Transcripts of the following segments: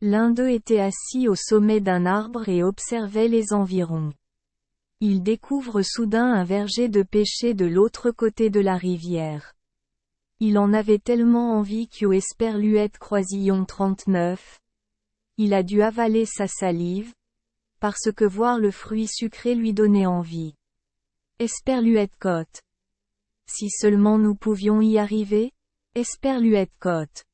L'un d'eux était assis au sommet d'un arbre et observait les environs. Il découvre soudain un verger de pêcher de l'autre côté de la rivière. Il en avait tellement envie qu'au Esperluette Croisillon 39. Il a dû avaler sa salive, parce que voir le fruit sucré lui donnait envie. Esperluette côte. Si seulement nous pouvions y arriver, Esperluette côte.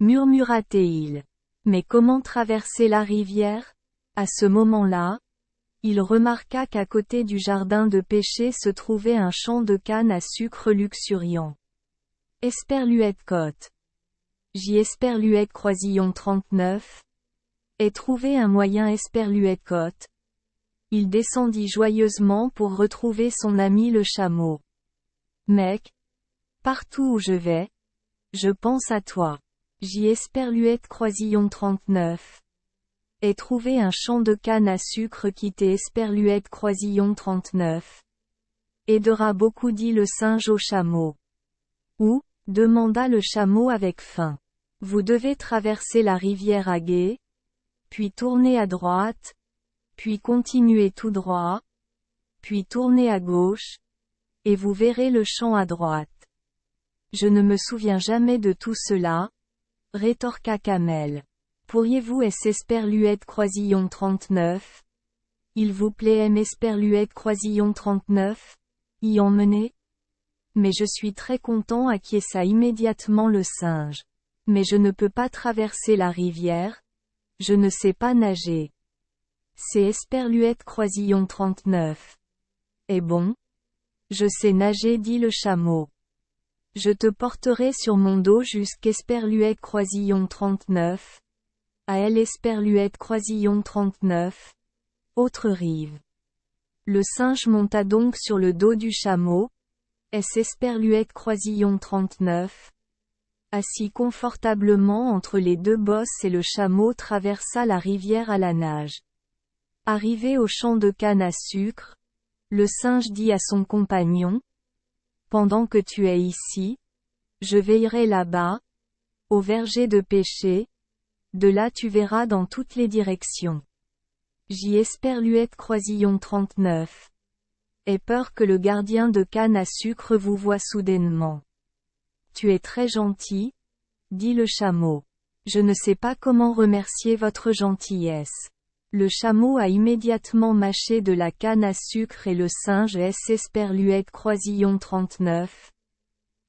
Murmura-t-il. Mais comment traverser la rivière? À ce moment-là, il remarqua qu'à côté du jardin de pêcher se trouvait un champ de canne à sucre luxuriant. Esperluette côte. J'y Esperluette Croisillon 39. Et trouvé un moyen Esperluette côte. Il descendit joyeusement pour retrouver son ami le chameau. Mec, partout où je vais, je pense à toi. J'y Esperluette Croisillon 39. Et trouvé un champ de canne à sucre quitté Esperluette Croisillon 39. Aidera beaucoup dit le singe au chameau. Où? Demanda le chameau avec faim. Vous devez traverser la rivière à gué, puis tourner à droite, puis continuer tout droit, puis tourner à gauche, et vous verrez le champ à droite. Je ne me souviens jamais de tout cela, rétorqua Kamel. Pourriez-vous Esperluette Croisillon 39? Il vous plaît Esperluette Croisillon 39? Y emmener? Mais je suis très content acquiesça immédiatement le singe. Mais je ne peux pas traverser la rivière, je ne sais pas nager. C'est Esperluette Croisillon 39. Eh bon? Je sais nager dit le chameau. Je te porterai sur mon dos jusqu'Esperluette Croisillon 39. À elle Esperluette Croisillon 39. Autre rive. Le singe monta donc sur le dos du chameau. Esperluette Croisillon 39. Assis confortablement entre les deux bosses et le chameau traversa la rivière à la nage. Arrivé au champ de canne à sucre, le singe dit à son compagnon, « Pendant que tu es ici, je veillerai là-bas, au verger de pêcher, de là tu verras dans toutes les directions. J'y Esperluette Croisillon 39. Aie peur que le gardien de canne à sucre vous voie soudainement. Tu es très gentil, dit le chameau. Je ne sais pas comment remercier votre gentillesse. Le chameau a immédiatement mâché de la canne à sucre et le singe Esperluette Croisillon 39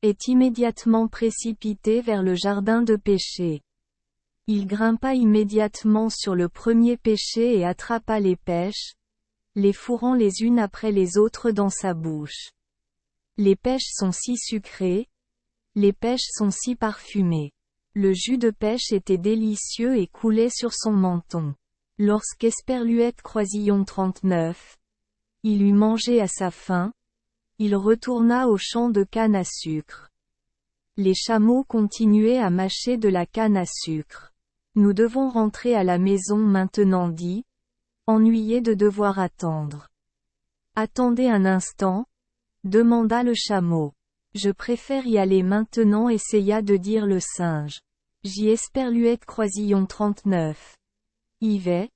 est immédiatement précipité vers le jardin de pêcher. Il grimpa immédiatement sur le premier pêcher et attrapa les pêches, les fourrant les unes après les autres dans sa bouche. Les pêches sont si sucrées, les pêches sont si parfumées. Le jus de pêche était délicieux et coulait sur son menton. Lorsqu'Esperluette Croisillon 39, il eut mangé à sa faim, il retourna au champ de canne à sucre. Les chameaux continuaient à mâcher de la canne à sucre. Nous devons rentrer à la maison maintenant dit, ennuyé de devoir attendre. Attendez un instant, demanda le chameau. Je préfère y aller maintenant essaya de dire le singe. J'y Esperluette Croisillon 39. Y vais.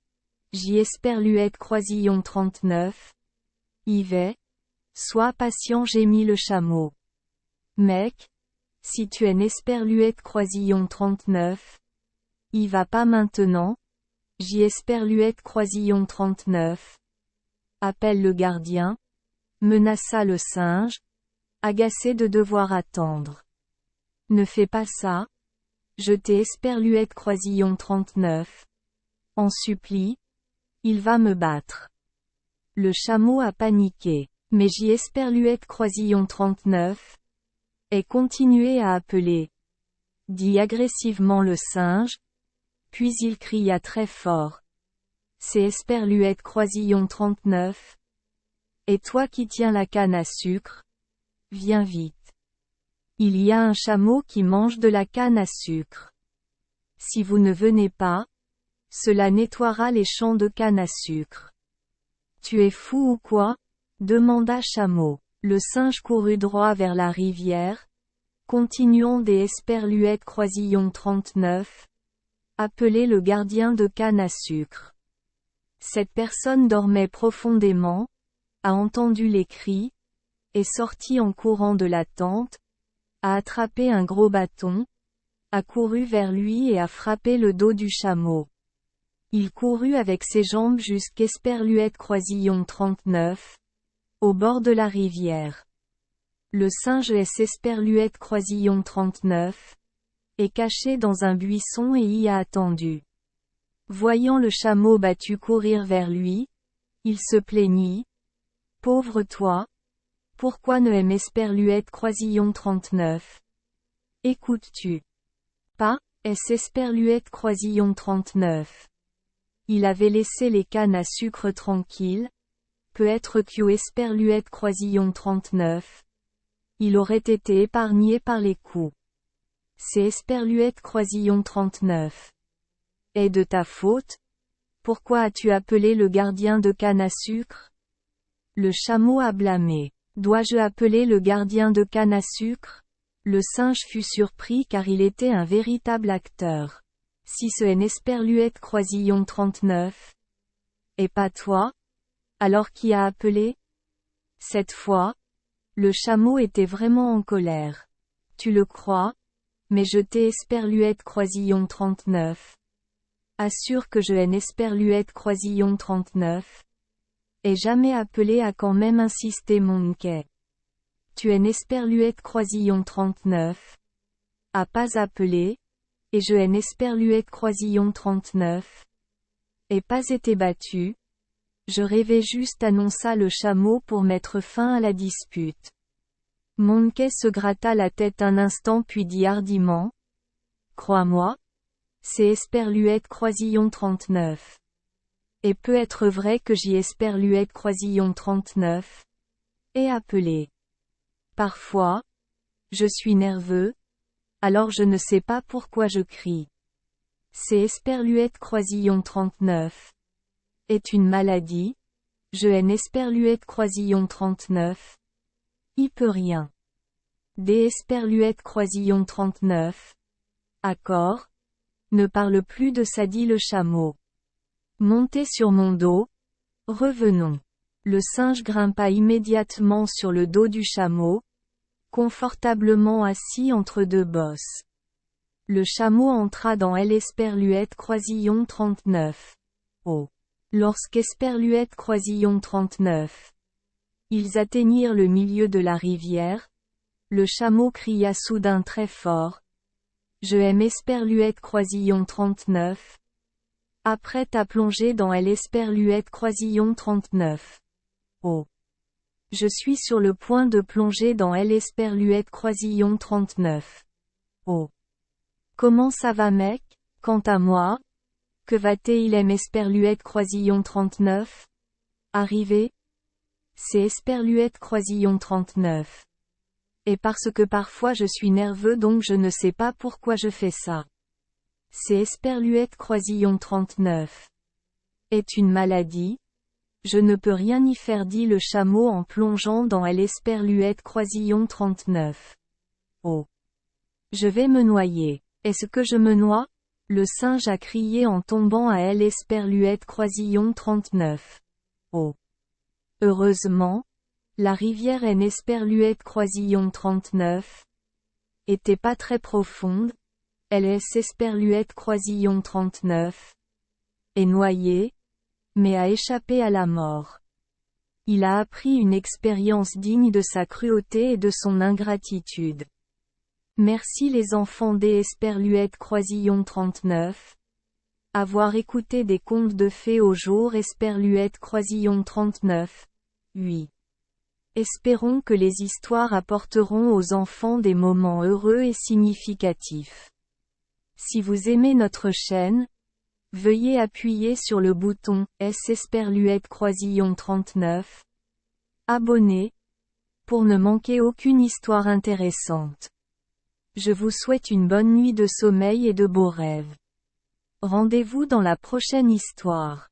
J'y Esperluette Croisillon 39. Y vais. Sois patient gémit le chameau. Mec, si tu es Esperluette Croisillon 39. Y va pas maintenant. J'y Esperluette Croisillon 39. Appelle le gardien. Menaça le singe, agacé de devoir attendre. Ne fais pas ça. Je t'ai Esperluette Croisillon 39. En supplie. Il va me battre. Le chameau a paniqué. Mais j'y Esperluette Croisillon 39. Et continué à appeler. Dit agressivement le singe. Puis il cria très fort. C'est Esperluette Croisillon 39. Et toi qui tiens la canne à sucre, viens vite. Il y a un chameau qui mange de la canne à sucre. Si vous ne venez pas, cela nettoiera les champs de canne à sucre. Tu es fou ou quoi? Demanda Chameau. Le singe courut droit vers la rivière. Continuons des Esperluette Croisillon 39. Appeler le gardien de canne à sucre. Cette personne dormait profondément, a entendu les cris, est sortie en courant de la tente, a attrapé un gros bâton, a couru vers lui et a frappé le dos du chameau. Il courut avec ses jambes jusqu'Esperluette Croisillon 39, au bord de la rivière. Le singe Esperluette Croisillon 39, est caché dans un buisson et y a attendu. Voyant le chameau battu courir vers lui, il se plaignit. Pauvre toi! Pourquoi ne Esperluette Croisillon 39? Écoutes-tu pas, Esperluette Croisillon 39. Il avait laissé les cannes à sucre tranquilles. Peut-être Esperluette Croisillon 39. Il aurait été épargné par les coups. C'est Esperluette Croisillon 39. Est de ta faute? Pourquoi as-tu appelé le gardien de canne à sucre? Le chameau a blâmé. Dois-je appeler le gardien de canne à sucre? Le singe fut surpris car il était un véritable acteur. Si ce Esperluette Croisillon 39. Et pas toi? Alors qui a appelé? Cette fois, le chameau était vraiment en colère. Tu le crois? Mais je t'ai Esperluette Croisillon 39. Assure que je Esperluette Croisillon 39. Et jamais appelé a quand même insisté Monkey. Tu Esperluette Croisillon 39. A pas appelé, et je Esperluette Croisillon 39. Et pas été battu. Je rêvais juste, annonça le chameau pour mettre fin à la dispute. Monkey se gratta la tête un instant puis dit hardiment. Crois-moi. C'est Esperluette Croisillon 39. Et peut être vrai que j'y Esperluette Croisillon 39. Et appelé. Parfois. Je suis nerveux. Alors je ne sais pas pourquoi je crie. C'est Esperluette Croisillon 39. Est une maladie. Je Esperluette Croisillon 39. Y peut rien. Des Esperluette Croisillon 39. Accord. Ne parle plus de ça, dit le chameau. Montez sur mon dos. Revenons. Le singe grimpa immédiatement sur le dos du chameau, confortablement assis entre deux bosses. Le chameau entra dans Esperluette Croisillon 39. Oh. Lorsqu'Esperluette Croisillon 39. Ils atteignirent le milieu de la rivière. Le chameau cria soudain très fort. Je Esperluette Croisillon 39. Apprête à plonger dans Esperluette Croisillon 39. Oh. Je suis sur le point de plonger dans Esperluette Croisillon 39. Oh. Comment ça va mec? Quant à moi? Que va-t-il Esperluette Croisillon 39? Arrivé? C'est Esperluette Croisillon 39. Et parce que parfois je suis nerveux donc je ne sais pas pourquoi je fais ça. C'est Esperluette Croisillon 39. Est une maladie? Je ne peux rien y faire, dit le chameau en plongeant dans Esperluette Croisillon 39. Oh. Je vais me noyer. Est-ce que je me noie? Le singe a crié en tombant à Esperluette Croisillon 39. Oh. Heureusement, la rivière Esperluette Croisillon 39 était pas très profonde. Esperluette Croisillon 39 est noyé, mais a échappé à la mort. Il a appris une expérience digne de sa cruauté et de son ingratitude. Merci les enfants d'Esperluette Croisillon 39. Avoir écouté des contes de fées au jour Esperluette Croisillon 39. Oui. Espérons que les histoires apporteront aux enfants des moments heureux et significatifs. Si vous aimez notre chaîne, veuillez appuyer sur le bouton Esperluette Croisillon 39. Abonner. Pour ne manquer aucune histoire intéressante. Je vous souhaite une bonne nuit de sommeil et de beaux rêves. Rendez-vous dans la prochaine histoire.